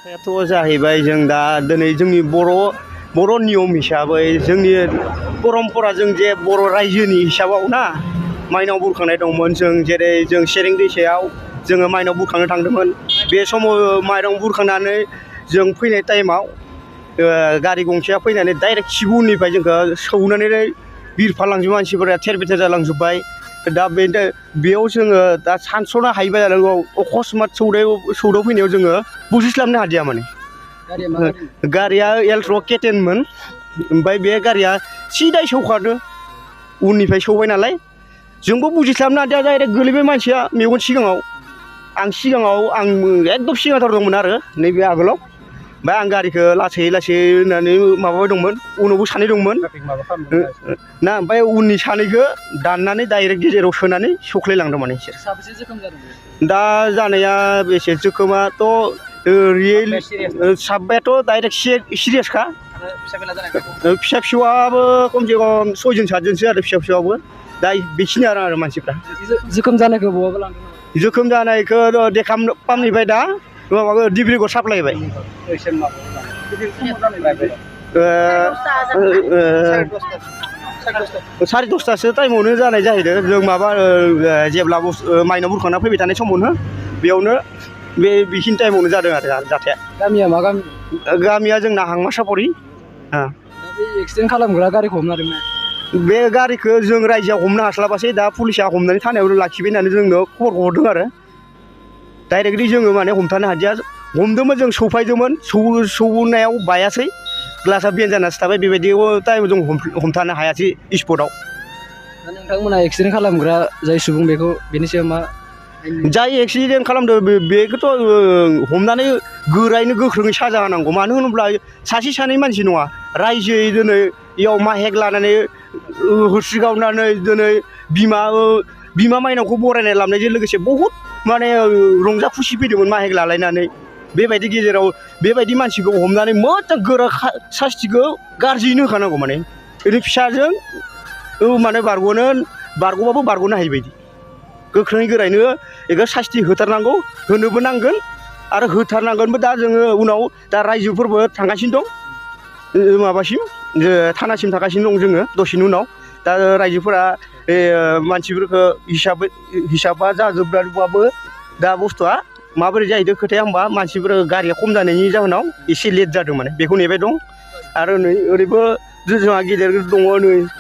खोथायाथ' जाहैबाय जों दा दिनै जोंनि बर' नियम हिसाबै जोंनि परम्परा जों जे बर' रायजोनि हिसाबाव ना माइनाव बुरखांनाय दंमोन जों जेरै जों सेरें दैसायाव जोङो माइनाव बुरखांनो थांदोंमोन बे समाव माइनाव बुरखांनानै जों फैनाय टाइमाव गारि गंसेया फैनानै डाइरेक्ट सिबुनिफ्राय जोंखौ सौनानै बिरफालांजोब मानसिफोरा थेर बेथेर जालांजोब्बाय दा बेयाव जोङो दा सानस'नो हायैबाय जानांगौ अकस्मात सौदाव फैनायाव जोङो बुजिस्लाबनो हादिया माने गारिया एल्ट्र' केटेनमोन ओमफ्राय बे गारिया सिदाय सौखादो उननिफ्राय सौबाय नालाय जोंबो बुजिस्लाबनो हादिया डाइरेक्ट गोलैबाय मानसिया मेगन सिगाङाव आं एकदम सिगांथार दंमोन आरो नैबे आगोलाव ओमफ्राय आं गारिखौ लासै होननानै माबाबाय दंमोन उनावबो सानै दंमोन ना ओमफ्राय उननि सानैखौ दाननानै डाइरेक्ट गेजेराव सोनानै सौख्लायलांदों माने बिसोर दा जानाया बेसे जोखोमाथ' रियेल साब्बायाथ' डाइरेक्ट सिरियासखा फिसा फिसौआबो खमसे खम 6 7 आरो फिसा फिसौआबो दा बेखिनि आरो मानसिफ्रा जोखोम जानायखौ बहाबा लांदों जोखोम जानायखौ देखाम फाहामहैबाय दा माबाखौ डिब्रुगड़ साप्लायबाय साराय दसथासो टाइमावनो जानाय जाहैदों जों माबा जेब्ला माइनाव बुरखांना फैबाय थानाय समावनो बेयावनो बेखिनि टाइमावनो जादों आरो जाथाया गामिया मा गामि गामिया जोंना हांमा सापरि बे एक्सिडेन्ट खालामग्रा गारिखौ हमना दोंमोन बे गारिखौ जों रायजोआ हमनो हास्लाबासै दा पुलिसा हमनानै थानायाव लाखिबाय होननानै जोंनो खबरखौ हरदों आरो डाइरेक्टलि जोङो माने हमथानो हादिया हमदोंमोन जों सौफायदोंमोन सौनायाव बायासै ग्लासा बेन जानासो थाबाय बेबायदि टाइमाव जों हमथानो हायासै स्पटआव नोंथांमोना एक्सिडेन्ट खालामग्रा जाय सुबुं बेखौ बेनि सायाव मा जाय एक्सिडेन्ट खालामदों बेखौथ' हमनानै गोरायैनो गोख्रोङै साजा होनांगौ मानो होनोब्ला सासे सानै मानसि नङा रायजोयै दिनै इयाव माहेक लानानै होस्रि गावनानै दिनै बिमा माइनावखौ बरायनाय लाबोनायजों लोगोसे बहुद माने रंजा खुसि फैदोंमोन माहेक लालायनानै बेबायदि गेजेराव बेबायदि मानसिखौ हमनानै मोजां गोरा सास्तिखौ गाज्रियैनो होखानांगौ माने ओरै फिसाजों माने बारग'बाबो बारग'नो हायि बायदि गोख्रोङै गोरायैनो बेखौ सास्ति होथारनांगौ होनोबो नांगोन आरो होथारनांगोनबो दा जोङो उनाव दा रायजोफोरबो थांगासिनो दं माबासिम थानासिम थांगासिनो दं जोङो दसेनि उनाव दा रायजोफोरा मानसिफोरखौ हिसाबा जाजोबबाबो दा बुस्थुआ माबोरै जाहैदों खोथाया होमबा मानसिफोर गारिया खम जानायनि जाहोनाव एसे लेट जादों माने बेखौ नेबाय दं आरो नै ओरैबो जोंहा गेदेर दङ नै